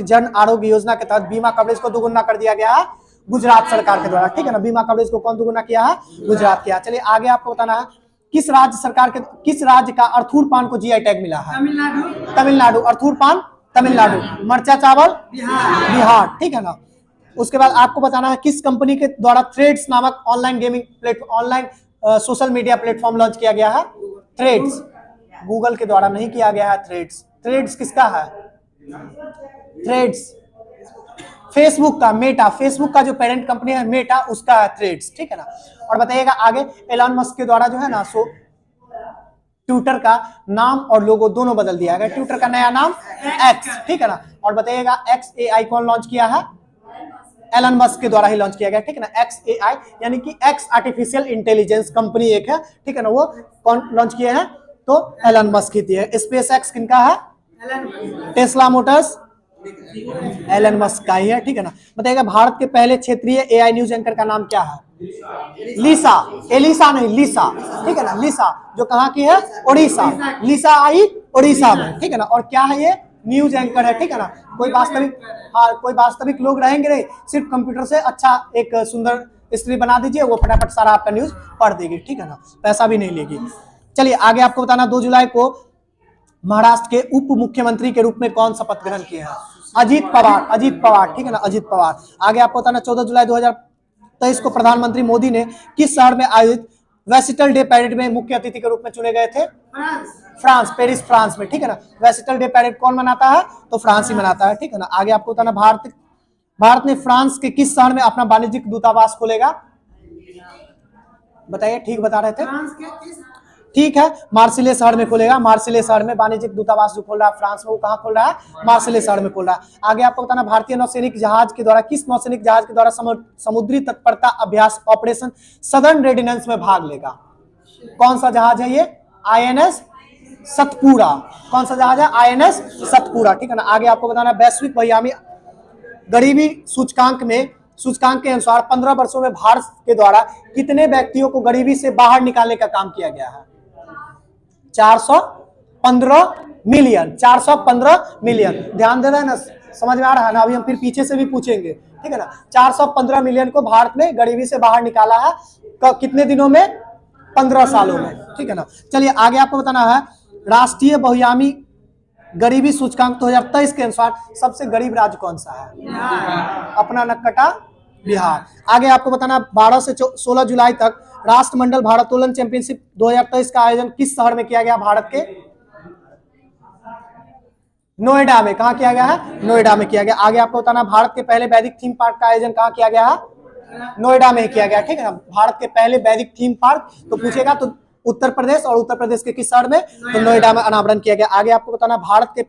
जन आरोग्य योजना के तहत बीमा कवरेज को दोगुना कर दिया गया है गुजरात सरकार के द्वारा, ठीक है ना। बीमा कवरेज को कौन दोगुना किया है? गुजरात किया। चलिए आगे आपको बताना है किस राज्य का अर्थूर पान को जीआई टैग मिला है? तमिलनाडु। अर्थूर पान तमिलनाडु, मरचा चावल बिहार, ठीक है ना। उसके बाद आपको बताना है किस कंपनी के द्वारा थ्रेड्स नामक online gaming platform, online social media platform launch किया गया है? थ्रेड्स। गूगल के द्वारा नहीं किया गया है थ्रेड्स। थ्रेड्स किसका है? थ्रेड्स फेसबुक का, मेटा, फेसबुक का जो पेरेंट कंपनी है मेटा, उसका है थ्रेड्स, ठीक है ना। और बताइएगा आगे एलन मस्क के द्वारा जो है ना सो ट्विटर का नाम और लोगो दोनों बदल दिया गया। ट्विटर का नया नाम एक्स, ठीक है ना। और बताइएगा XAI कौन लॉन्च किया है? एलन मस्क के द्वारा ही लॉन्च किया गया, ठीक है ना। XAI यानी कि एक्स आर्टिफिशियल इंटेलिजेंस कंपनी एक है, ठीक है ना। वो कौन लॉन्च किए हैं? तो एलन मस्क ही है। स्पेस एक्स किनका है? टेस्ला मोटर्स एलन मस्क का ही है, ठीक है ना। बताइएगा भारत के पहले क्षेत्रीय AI न्यूज एंकर का नाम क्या है? लिसा। एलिसा नहीं, लिसा, ठीक है ना। लिसा जो कहाँ की है? उड़ीसा। लिसा आई उड़ीसा में, ठीक है ना। और क्या है ये? न्यूज एंकर है, ठीक है ना। कोई वास्तविक लोग रहेंगे नहीं, सिर्फ कंप्यूटर से अच्छा एक सुंदर स्त्री बना दीजिए, वो फटाफट सारा आपका न्यूज पढ़ देगी, ठीक है ना। पैसा भी नहीं लेगी। चलिए आगे आपको बताना 2 जुलाई को महाराष्ट्र के उप मुख्यमंत्री के रूप में कौन शपथ ग्रहण किए हैं? अजीत पवार, ठीक है ना, अजीत पवार। आगे आपको बताना 14 जुलाई 2023 को प्रधानमंत्री मोदी ने किस शहर में आयोजित वेसिटल डे पैरेड में मुख्य अतिथि के रूप में चुने गए थे? फ्रांस, पेरिस, फ्रांस में, ठीक है ना। वेसिटल डे पैरेड कौन मनाता है? तो फ्रांस ही मनाता है, ठीक है ना। आगे आपको बताना भारत ने फ्रांस के किस शहर में अपना वाणिज्यिक दूतावास खोलेगा? बताइए, ठीक बता रहे थे, ठीक है, मार्सिले शहर में खोलेगा। मार्सिले शहर में वाणिज्यिक दूतावास जो खोल रहा है फ्रांस में, वो कहाँ खोल रहा है? मार्सिले शहर में खोल रहा है। आगे आपको बताना भारतीय नौसैनिक जहाज के द्वारा किस नौसैनिक जहाज के द्वारा समुद्री तत्परता अभ्यास ऑपरेशन सदर्न रेडिनेंस में भाग लेगा? कौन सा जहाज है ये? INS सतपुरा। कौन सा जहाज है? INS सतपुरा, ठीक है ना। आगे आपको बताना वैश्विक बहुआयामी गरीबी सूचकांक के अनुसार 15 वर्षों में भारत के द्वारा कितने व्यक्तियों को गरीबी से बाहर निकालने का काम किया गया है? 415 मिलियन। 415 मिलियन। ध्यान दे रहे हैं ना, समझ में आ रहा है ना। अभी हम फिर पीछे से भी पूछेंगे, ठीक है ना। 415 मिलियन को भारत में गरीबी से बाहर निकाला है कितने दिनों में? 15 सालों में, ठीक है ना। चलिए आगे आपको बताना है राष्ट्रीय बहुआयामी गरीबी सूचकांक 2023 के अनुसार सबसे गरीब राज्य कौन सा है? अपना नक्कटा बिहार। आगे आपको बताना 12 से 16 जुलाई तक राष्ट्रमंडल भारोत्तोलन चैंपियनशिप 2023 का आयोजन किस शहर में किया गया? भारत के नोएडा में। कहाँ किया गया है? नोएडा में किया गया। आगे आपको बताना भारत के पहले वैदिक थीम पार्क का आयोजन कहाँ किया गया है? नोएडा में किया गया, ठीक है ना। भारत के पहले वैदिक थीम पार्क तो पूछेगा तो उत्तर प्रदेश, और उत्तर प्रदेश के किस शहर में? तो नोएडा में अनावरण किया गया। आगे आपको बताना भारत के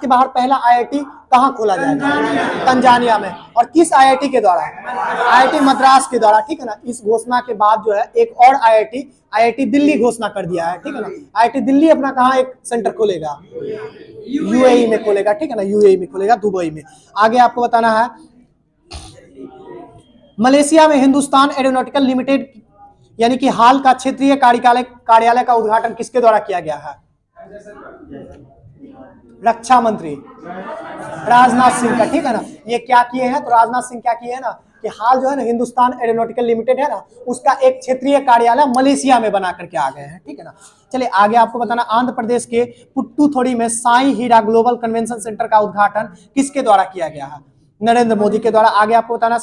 बाहर पहला IIT कहाँ खोला जाएगा? तंजानिया में। और किस IIT के द्वारा? IIT मद्रास के द्वारा, ठीक है ना। इस घोषणा के बाद जो है एक और IIT दिल्ली घोषणा कर दिया है, ठीक है ना। IIT दिल्ली अपना कहाँ एक सेंटर खोलेगा? UAE में खोलेगा, ठीक है ना। UAE में खोलेगा, दुबई में। आगे आपको बताना है मलेशिया में हिंदुस्तान एरोनॉटिकल लिमिटेड यानी कि हाल का क्षेत्रीय कार्यालय का उद्घाटन किसके द्वारा किया गया है? रक्षा मंत्री राजनाथ सिंह का, ठीक है ना। ये क्या किए हैं? तो राजनाथ सिंह क्या किए हैं ना कि हाल जो है ना हिंदुस्तान एरोनॉटिकल लिमिटेड है ना, उसका एक क्षेत्रीय कार्यालय मलेशिया में बना करके आ गए हैं, ठीक है ना। चलिए आगे आपको बताना आंध्र प्रदेश के पुट्टुथोड़ी में साई हीरा ग्लोबल कन्वेंशन सेंटर का उद्घाटन किसके द्वारा किया गया है? नरेंद्र मोदी के द्वारा। आगे आपको बताना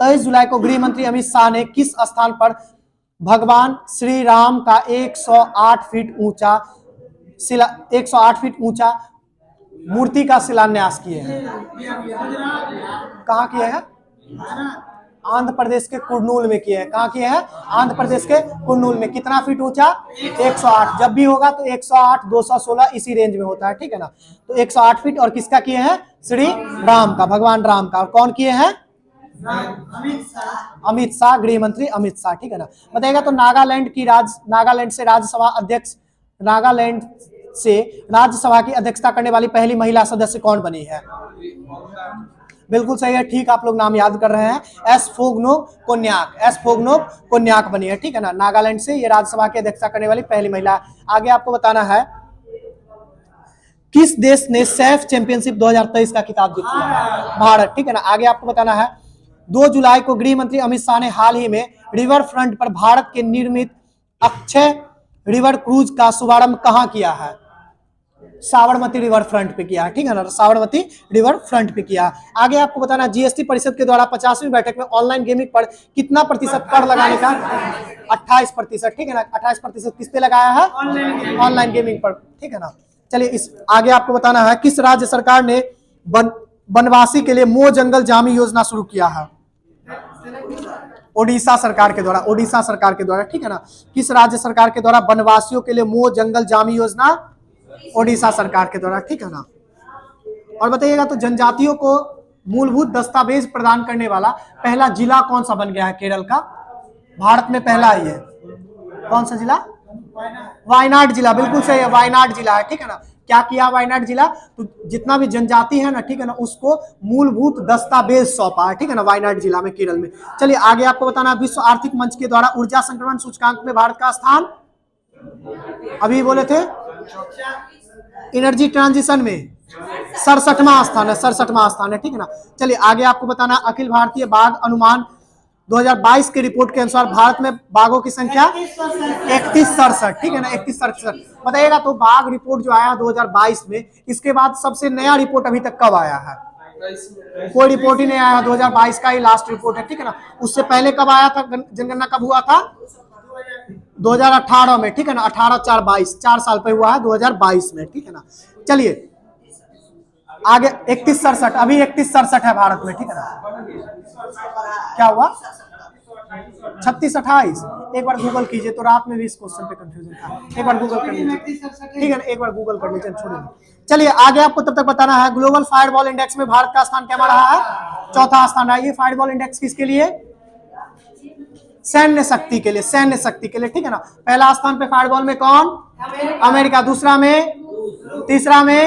23 जुलाई को गृह मंत्री अमित शाह ने किस स्थान पर भगवान श्री राम का 108 फीट ऊंचा मूर्ति का शिलान्यास किए हैं? कहाँ किए हैं? आंध्र प्रदेश के कुर्नूल में किए हैं। कहाँ किए हैं? आंध्र प्रदेश के कुर्नूल में। कितना फीट ऊंचा? 108। जब भी होगा तो 108, 216 इसी रेंज में होता है, ठीक है ना। तो 108 फीट। और किसका किए हैं? श्री राम का, भगवान राम का। और कौन किए हैं? अमित शाह, गृह मंत्री अमित शाह, ठीक है ना। बताइएगा तो नागालैंड से राज्यसभा की अध्यक्षता करने वाली पहली महिला सदस्य कौन बनी है? बिल्कुल सही है, ठीक, आप लोग नाम याद कर रहे हैं। एस फोगनोक कोन्याक बनी है, ठीक है ना। नागालैंड से ये राज्यसभा की अध्यक्षता करने वाली पहली महिला। आगे आपको बताना है किस देश ने सैफ चैंपियनशिप 2023 का खिताब जीत लिया? भारत। ठीक है ना। आगे आपको बताना है 2 जुलाई को गृह मंत्री अमित शाह ने हाल ही में रिवर फ्रंट पर भारत के निर्मित अक्षय रिवर क्रूज का शुभारंभ कहां किया है? साबरमती रिवर फ्रंट पे किया है। ठीक है ना, साबरमती रिवर फ्रंट पे किया। आगे आपको बताना जीएसटी परिषद के द्वारा 50वीं बैठक में ऑनलाइन गेमिंग पर कितना प्रतिशत कर लगाने का? 28%। ठीक है ना, 28% किस पे लगाया है? ऑनलाइन गेमिंग पर। ठीक है ना। चलिए इस आगे आपको बताना है किस राज्य सरकार ने वनवासी के लिए मोह जंगल जामी योजना शुरू किया है? ओडिशा सरकार के द्वारा। ओडिशा सरकार के द्वारा। ठीक है ना। किस राज्य सरकार के द्वारा वनवासियों के लिए मोह जंगल जामी योजना? ओडिशा सरकार के द्वारा। ठीक है ना। और बताइएगा तो जनजातियों को मूलभूत दस्तावेज प्रदान करने वाला पहला जिला कौन सा बन गया है केरल का? भारत में पहला ही है। कौन सा जिला? वायनाड जिला। बिल्कुल सही है, वायनाड जिला है। ठीक है ना। क्या किया वायनाड जिला? तो जितना भी जनजाति है ना, ठीक है ना, उसको मूलभूत दस्तावेज सौंपा है। ठीक है ना, वायनाड जिला में, केरल में। चलिए आगे आपको बताना विश्व आर्थिक मंच के द्वारा ऊर्जा संक्रमण सूचकांक में भारत का स्थान, अभी बोले थे एनर्जी ट्रांजिशन में 67वां स्थान है। 67वां स्थान है। ठीक है ना। चलिए आगे आपको बताना अखिल भारतीय बाघ अनुमान 2022 के रिपोर्ट के अनुसार भारत में बाघों की संख्या 3167। ठीक है ना, 3167 बताइएगा तो बाघ रिपोर्ट जो आया 2022 में, इसके बाद सबसे नया रिपोर्ट अभी तक कब आया है? कोई रिपोर्ट ही नहीं आया। 2022 का ही लास्ट रिपोर्ट है। ठीक है ना। उससे पहले कब आया था? जनगणना कब हुआ था? 2018 में। ठीक है ना, 18/4/22, 4 साल पे हुआ है 2022 में। ठीक है ना। चलिए आगे 3167, अभी 3167 है भारत में। ठीक है ना। क्या हुआ? 36-28। एक बार गूगल कीजिए, तो रात में भी इस क्वेश्चन पे कंफ्यूजन था। एक बार गूगल कर लीजिए। ठीक है ना, एक बार गूगल कर लीजिए, छोड़िए। चलिए आगे आपको तब तक बताना है ग्लोबल फायरबॉल इंडेक्स में भारत का स्थान क्या रहा है? 4था स्थान है। ये फायरबॉल इंडेक्स किसके लिए? सैन्य शक्ति के लिए। सैन्य शक्ति के लिए। ठीक है ना। पहला स्थान पे फायरबॉल में कौन? अमेरिका। दूसरा में, तीसरा में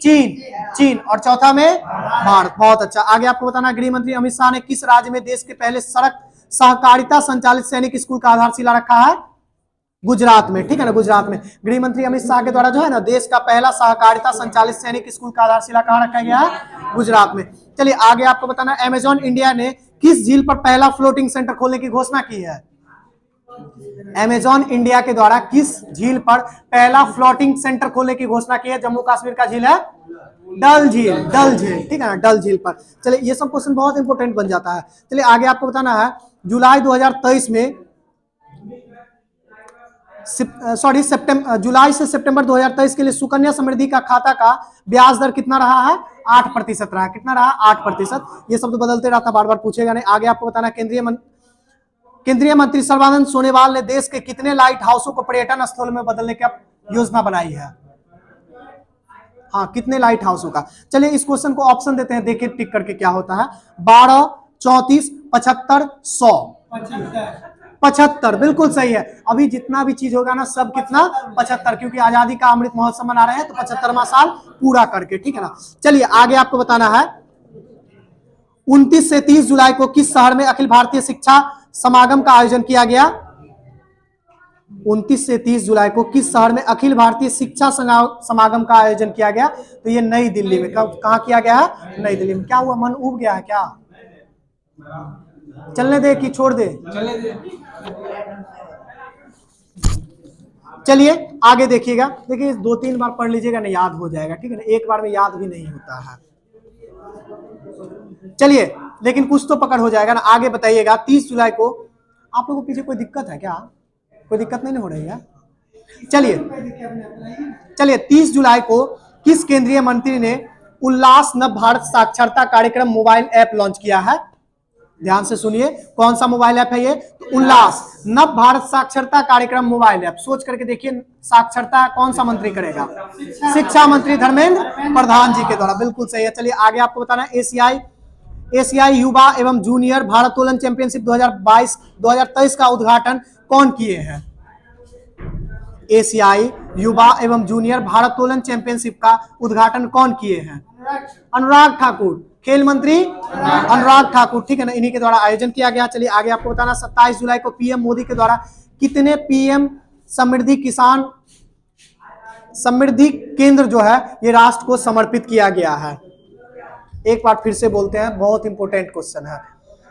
चीन और चौथा में भारत। बहुत अच्छा। आगे आपको बताना गृह मंत्री अमित शाह ने किस राज्य में देश के पहले सड़क सहकारिता संचालित सैनिक स्कूल का आधारशिला रखा है? गुजरात में। ठीक है ना, गुजरात में। गृह मंत्री अमित शाह के द्वारा जो है ना देश का पहला सहकारिता संचालित सैनिक स्कूल का आधारशिला कहां रखा गया है? गुजरात में। चलिए आगे आपको बताना अमेजॉन इंडिया ने किस झील पर पहला फ्लोटिंग सेंटर खोलने की घोषणा की है? अमेजॉन इंडिया के द्वारा किस झील पर पहला फ्लोटिंग सेंटर खोलने की घोषणा की है? जम्मू कश्मीर का झील है डल झील। डल झील। ठीक है ना, डल झील पर। चलिए ये सब क्वेश्चन बहुत इंपॉर्टेंट बन जाता है। चलिए आगे आपको बताना है जुलाई 2023 में जुलाई से सितंबर 2023 के लिए सुकन्या समृद्धि का खाता का ब्याज दर कितना रहा है? 8% रहा है। कितना रहा? 8%। ये सब तो बदलते रहता, बार बार पूछेगा नहीं। आगे आपको बताना केंद्रीय मंत्री सर्बानंद सोनोवाल ने देश के कितने लाइट हाउसों को पर्यटन स्थल में बदलने की योजना बनाई है? हाँ, कितने लाइट हाउसों का? चलिए इस क्वेश्चन को ऑप्शन देते हैं, देखिए टिक करके क्या होता है। 12, 34, 75, 100। 75 बिल्कुल सही है। अभी जितना भी चीज होगा ना सब कितना? 75, क्योंकि आजादी का अमृत महोत्सव मना रहे हैं तो 75वां साल पूरा करके। ठीक है ना। चलिए आगे आपको बताना है 29 से 30 जुलाई को किस शहर में अखिल भारतीय शिक्षा समागम का आयोजन किया गया? 29 से 30 जुलाई को किस शहर में अखिल भारतीय शिक्षा समागम का आयोजन किया गया? तो ये नई दिल्ली में। कहां किया गया है? नई दिल्ली में। क्या हुआ, मन उब गया है क्या? चलने दे कि छोड़ दे? चलिए आगे देखिएगा। देखिए 2-3 बार पढ़ लीजिएगा ना, याद हो जाएगा। ठीक है ना, एक बार में याद भी नहीं होता है। चलिए लेकिन कुछ तो पकड़ हो जाएगा ना। आगे बताइएगा 30 जुलाई को, आप लोगों को पीछे कोई दिक्कत है क्या? कोई दिक्कत नहीं हो रही है? चलिए 30 जुलाई को किस केंद्रीय मंत्री ने उल्लास नव भारत साक्षरता कार्यक्रम मोबाइल ऐप लॉन्च किया है? ध्यान से सुनिए, कौन सा मोबाइल ऐप है ये? तो उल्लास नव भारत साक्षरता कार्यक्रम मोबाइल ऐप। सोच करके देखिए, साक्षरता कौन सा मंत्री करेगा? शिक्षा मंत्री धर्मेंद्र प्रधान जी के द्वारा। बिल्कुल सही है। चलिए आगे आपको बताना एशियाई युवा एवं जूनियर भारोत्तोलन चैंपियनशिप 2023 का उद्घाटन कौन किए हैं? एशियाई युवा एवं जूनियर भारोत्तोलन चैंपियनशिप का उद्घाटन कौन किए हैं? अनुराग ठाकुर। खेल मंत्री अनुराग ठाकुर। ठीक है ना, इन्हीं के द्वारा आयोजन किया गया। चलिए आगे आपको बताना 27 जुलाई को पीएम मोदी के द्वारा कितने पीएम समृद्धि किसान समृद्धि केंद्र जो है ये राष्ट्र को समर्पित किया गया है? एक बार फिर से बोलते हैं, बहुत इंपॉर्टेंट क्वेश्चन है।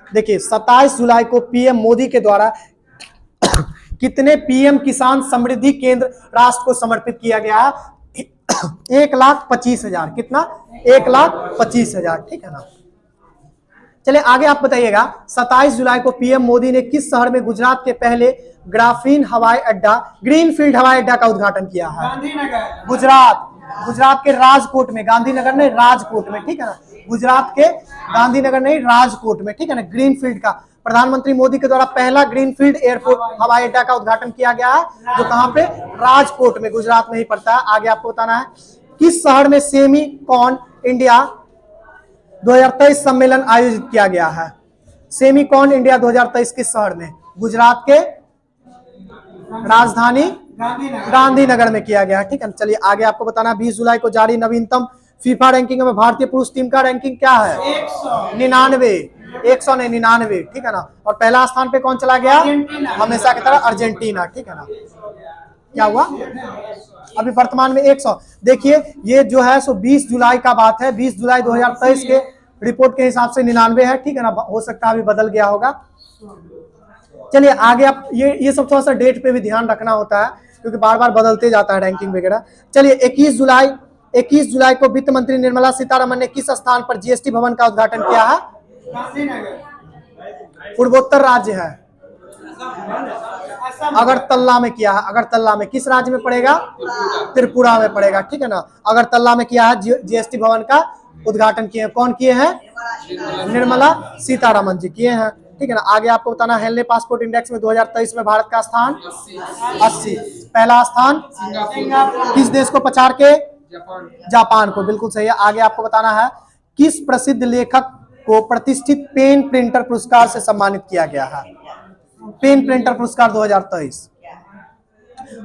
देखिए 27 जुलाई को पीएम मोदी के द्वारा कितने पीएम किसान समृद्धि केंद्र राष्ट्र को समर्पित किया गया है? 1,25,000। कितना? 1,25,000। ठीक है ना। चलिए आगे आप बताइएगा, 27 जुलाई को पीएम मोदी ने किस शहर में गुजरात के पहले ग्राफीन हवाई अड्डा, ग्रीनफील्ड हवाई अड्डा का उद्घाटन किया है? गांधीनगर। गुजरात के राजकोट में, गांधीनगर नहीं राजकोट में, ठीक है ना। गुजरात के गांधीनगर नहीं राजकोट में, ठीक है ना। ग्रीनफील्ड का, प्रधानमंत्री मोदी के द्वारा पहला ग्रीनफील्ड एयरपोर्ट हवाई अड्डा का उद्घाटन किया गया है, जो कहां पे? राजकोट में, गुजरात में ही पड़ता है। आगे आपको बताना है, किस शहर में सेमीकॉन इंडिया 2023 सम्मेलन आयोजित किया गया है? सेमीकॉन इंडिया 2023 किस शहर में? गुजरात के राजधानी गांधीनगर में किया गया है। ठीक है, चलिए आगे आपको बताना, 20 जुलाई को जारी नवीनतम फीफा रैंकिंग में भारतीय पुरुष टीम का रैंकिंग क्या है? 100 100 नहीं 99। ठीक है ना। और पहला स्थान पे कौन चला गया? हमेशा की तरह अर्जेंटीना। ठीक है ना। क्या हुआ? अभी वर्तमान में 100। देखिए ये जो है सो 20 जुलाई का बात है, 20 जुलाई 2023 के रिपोर्ट के हिसाब से 99 है। ठीक है ना, हो सकता है अभी बदल गया होगा। चलिए आगे आप ये सब थोड़ा सा डेट पे भी ध्यान रखना होता है, क्योंकि बार बार बदलते जाता है रैंकिंग वगैरह। चलिए 21 जुलाई को वित्त मंत्री निर्मला सीतारमण ने किस स्थान पर जीएसटी भवन का उद्घाटन किया है? पूर्वोत्तर राज्य है, अगरतला में किया है। अगरतला में किस राज्य में पड़ेगा? त्रिपुरा में पड़ेगा। ठीक है ना। अगरतला में किया है जीएसटी भवन का उद्घाटन किए। कौन किए हैं? निर्मला सीतारमण जी किए हैं। ठीक है ना। आगे आपको बताना, हेनले पासपोर्ट इंडेक्स में 2023 में भारत का स्थान 80। पहला स्थान किस देश को पछाड़ के? जापान को। बिल्कुल सही है। आगे आपको बताना है, किस प्रसिद्ध लेखक को प्रतिष्ठित पेन प्रिंटर पुरस्कार से सम्मानित किया गया है? पेन प्रिंटर पुरस्कार 2023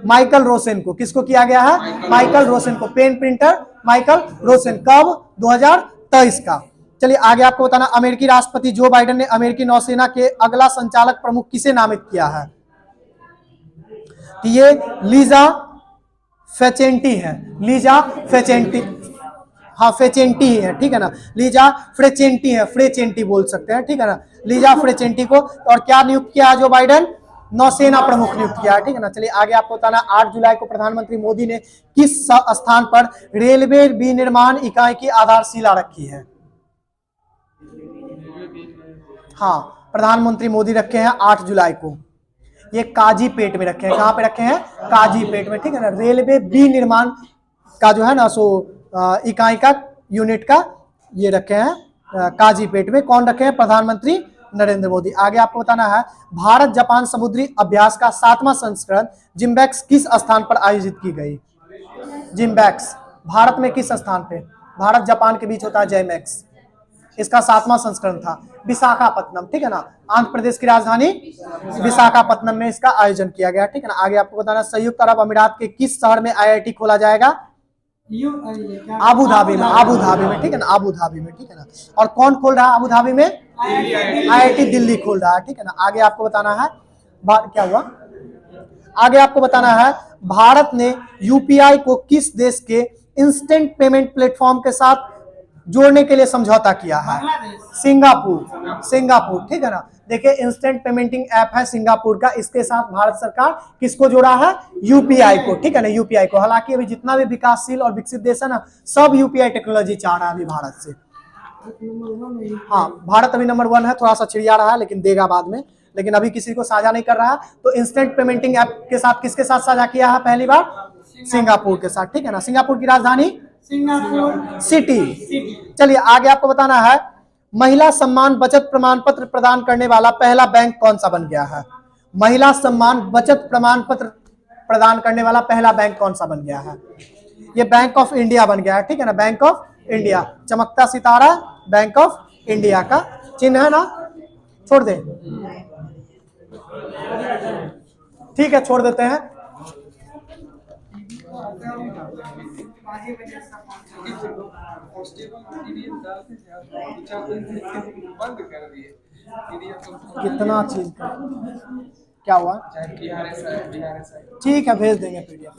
माइकल रोसेन को। किसको किया गया है? माइकल रोसेन को। Pen printer Michael Rosen. कब? 2023 का। चलिए आगे आपको बताना, अमेरिकी राष्ट्रपति जो बाइडेन ने अमेरिकी नौसेना के अगला संचालक प्रमुख किसे नामित किया है? ये लीजा फेचेंटी है। लीजा फेचेंटी, हाँ फेचेंटी ही है। ठीक है ना। लीजा फ्रेचेंटी है, फ्रेचेंटी बोल सकते हैं। ठीक है ना। लीजा फ्रेचेंटी को। और क्या नियुक्त किया है जो बाइडेन? नौसेना प्रमुख नियुक्त किया है। ठीक है ना। चलिए आगे आपको बताना, 8 जुलाई को प्रधानमंत्री मोदी ने किस स्थान पर रेलवे विनिर्माण इकाई की आधारशिला रखी है? हाँ, प्रधानमंत्री मोदी रखे हैं 8 जुलाई को। ये काजीपेट में रखे हैं। कहां पे रखे हैं? काजीपेट में। ठीक है ना। रेलवे विनिर्माण का जो है ना सो इकाई का, यूनिट का ये रखे हैं काजीपेट में। कौन रखे हैं? प्रधानमंत्री नरेंद्र मोदी। आगे आपको बताना है, भारत जापान समुद्री अभ्यास का 7वां संस्करण जिम्बैक्स किस स्थान पर आयोजित की गई? जिम्बैक्स भारत में किस स्थान पे? भारत जापान के बीच होता है जैमैक्स। इसका 7वां संस्करण था विशाखापत्तनम। ठीक है ना। आंध्र प्रदेश की राजधानी विशाखापत्तनम में इसका आयोजन किया गया। ठीक है ना। आगे आपको बताना, संयुक्त अरब अमीरात के किस शहर में आईआईटी खोला जाएगा? आबू धाबी में। आबू धाबी में। ठीक है ना। आबू धाबी में। ठीक है ना। और कौन खोल रहा है आबू धाबी में? आईआईटी दिल्ली खोल रहा है। ठीक है ना। आगे आपको बताना है, क्या हुआ? आगे आपको बताना है, भारत ने यूपीआई को किस देश के इंस्टेंट पेमेंट प्लेटफॉर्म के साथ जोड़ने के लिए समझौता किया है? सिंगापुर। ठीक है ना। देखिए इंस्टेंट पेमेंटिंग ऐप है सिंगापुर का, इसके साथ भारत सरकार किसको जोड़ा है? यूपीआई को। ठीक है ना। यूपीआई को। हालांकि अभी जितना भी विकासशील और विकसित देश है ना, सब यूपीआई टेक्नोलॉजी चाह रहा है अभी भारत से। हाँ, भारत अभी नंबर 1 है, थोड़ा सा छिड़िया रहा है लेकिन देगा बाद में, लेकिन अभी किसी को साझा नहीं कर रहा है। तो इंस्टेंट पेमेंटिंग ऐप के साथ किसके साथ साझा किया है पहली बार? सिंगापुर के साथ। ठीक है ना। सिंगापुर की राजधानी सिंगापुर सिटी। चलिए आगे आपको बताना है, महिला सम्मान बचत प्रमाण पत्र प्रदान करने वाला पहला बैंक कौन सा बन गया है? महिला सम्मान बचत प्रमाण पत्र प्रदान करने वाला पहला बैंक कौन सा बन गया है? ये बैंक ऑफ इंडिया बन गया है। ठीक है ना। बैंक ऑफ इंडिया, चमकता सितारा बैंक ऑफ इंडिया का चिन्ह है ना। छोड़ दे, ठीक है छोड़ देते हैं। कितना चीज क्या हुआ? ठीक है भेज देंगे पीडीएफ।